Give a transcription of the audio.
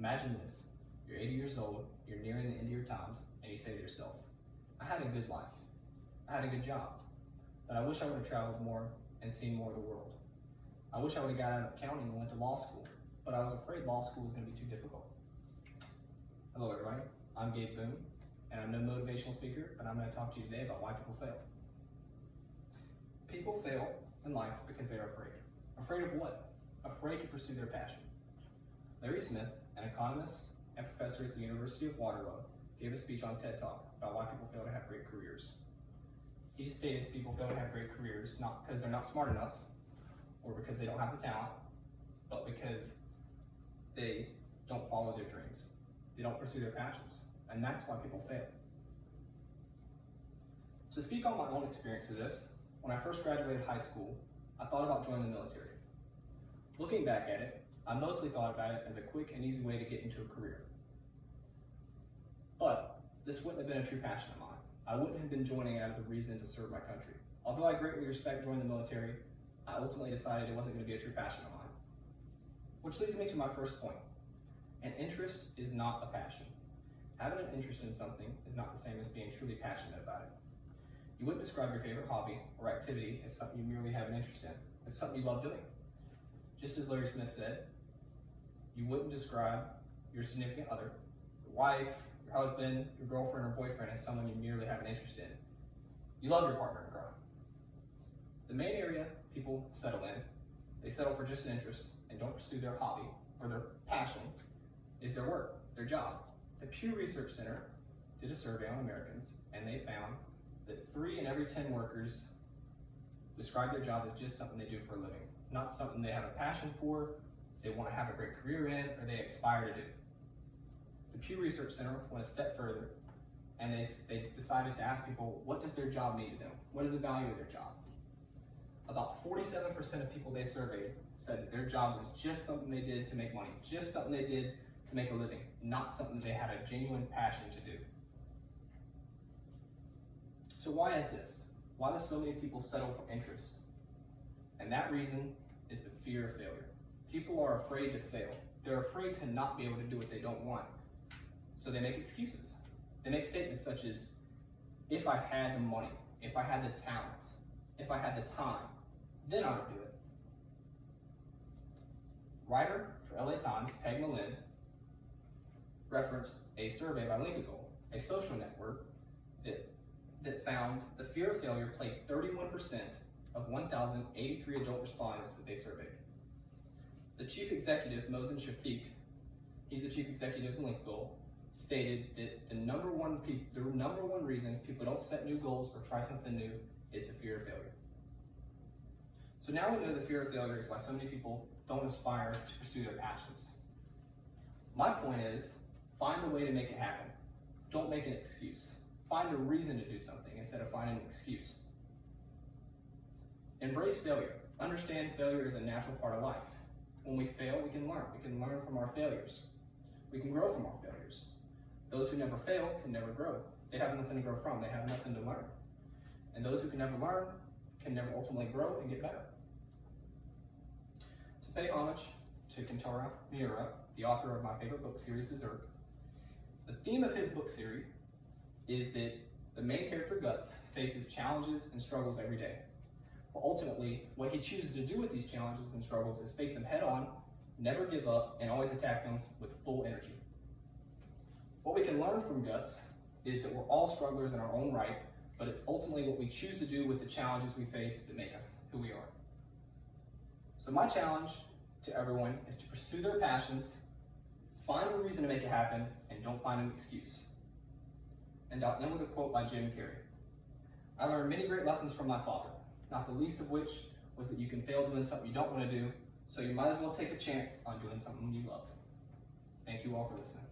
Imagine this. You're 80 years old, you're nearing the end of your times, and you say to yourself, I had a good life. I had a good job. But I wish I would have traveled more and seen more of the world. I wish I would have got out of accounting and went to law school, but I was afraid law school was going to be too difficult. Hello everybody, I'm Gabe Boone, and I'm no motivational speaker, but I'm going to talk to you today about why people fail. People fail in life because they are afraid. Afraid of what? Afraid to pursue their passion. Larry Smith, an economist and professor at the University of Waterloo, gave a speech on TED Talk about why people fail to have great careers. He stated people fail to have great careers not because they're not smart enough or because they don't have the talent, but because they don't follow their dreams. They don't pursue their passions, and that's why people fail. To speak on my own experience of this, when I first graduated high school, I thought about joining the military. Looking back at it, I mostly thought about it as a quick and easy way to get into a career. But this wouldn't have been a true passion of mine. I wouldn't have been joining it out of the reason to serve my country. Although I greatly respect joining the military, I ultimately decided it wasn't going to be a true passion of mine. Which leads me to my first point. An interest is not a passion. Having an interest in something is not the same as being truly passionate about it. You wouldn't describe your favorite hobby or activity as something you merely have an interest in. It's something you love doing. Just as Larry Smith said, you wouldn't describe your significant other, your wife, your husband, your girlfriend or boyfriend as someone you merely have an interest in. You love your partner in crime. The main area people settle in, they settle for just an interest and don't pursue their hobby or their passion, is their work, their job. The Pew Research Center did a survey on Americans, and they found that 3 in every 10 workers describe their job as just something they do for a living, not something they have a passion for, they want to have a great career in, or they aspire to do. The Pew Research Center went a step further, and they decided to ask people, what does their job mean to them? What is the value of their job? About 47% of people they surveyed said that their job was just something they did to make money, just something they did to make a living, not something they had a genuine passion to do. So why is this? Why do so many people settle for interest? And that reason is the fear of failure. People are afraid to fail. They're afraid to not be able to do what they don't want. So they make excuses. They make statements such as, if I had the money, if I had the talent, if I had the time, then I would do it. Writer for LA Times, Peg Malin, referenced a survey by Linkagold, a social network that found the fear of failure played 31% of 1,083 adult respondents that they surveyed. The chief executive, Mohsen Shafiq, he's the chief executive of Linkagold, stated that the number one reason people don't set new goals or try something new is the fear of failure. So now we know the fear of failure is why so many people don't aspire to pursue their passions. My point is, find a way to make it happen. Don't make an excuse. Find a reason to do something instead of finding an excuse. Embrace failure. Understand failure is a natural part of life. When we fail, we can learn. We can learn from our failures. We can grow from our failures. Those who never fail can never grow. They have nothing to grow from. They have nothing to learn. And those who can never learn can never ultimately grow and get better. To pay homage to Kentaro Miura, the author of my favorite book series, Berserk, the theme of his book series is that the main character, Guts, faces challenges and struggles every day. But ultimately, what he chooses to do with these challenges and struggles is face them head on, never give up, and always attack them with full energy. What we can learn from Guts is that we're all strugglers in our own right, but it's ultimately what we choose to do with the challenges we face that make us who we are. So my challenge to everyone is to pursue their passions, find a reason to make it happen, and don't find an excuse. And I'll end with a quote by Jim Carrey. I learned many great lessons from my father, not the least of which was that you can fail doing something you don't want to do, so you might as well take a chance on doing something you love. Thank you all for listening.